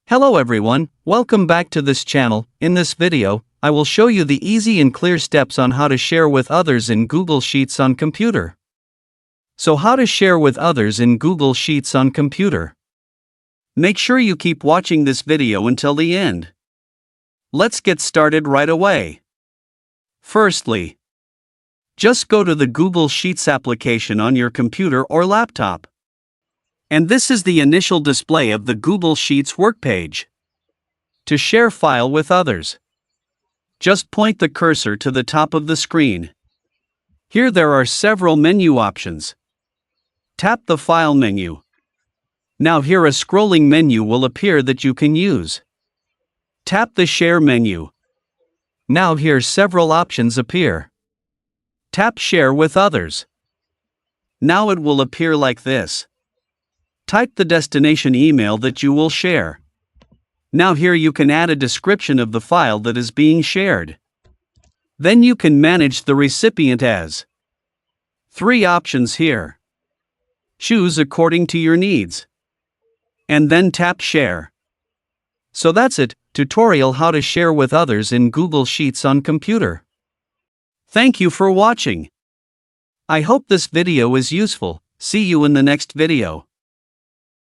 Hello everyone, welcome back to this channel. In this video, I will show you the easy and clear steps on how to share with others in Google Sheets on computer. So how to share with others in Google Sheets on computer? Make sure you keep watching this video until the end. Let's get started right away. Firstly, just go to the Google Sheets application on your computer or laptop. And this is the initial display of the Google Sheets work page. To share file with others, just point the cursor to the top of the screen. Here there are several menu options. Tap the File menu. Now here a scrolling menu will appear that you can use. Tap the Share menu. Now here several options appear. Tap Share with others. Now it will appear like this. Type the destination email that you will share. Now here you can add a description of the file that is being shared. Then you can manage the recipient as. 3 options here. Choose according to your needs. And then tap Share. So that's it, tutorial how to share with others in Google Sheets on computer. Thank you for watching. I hope this video is useful. See you in the next video.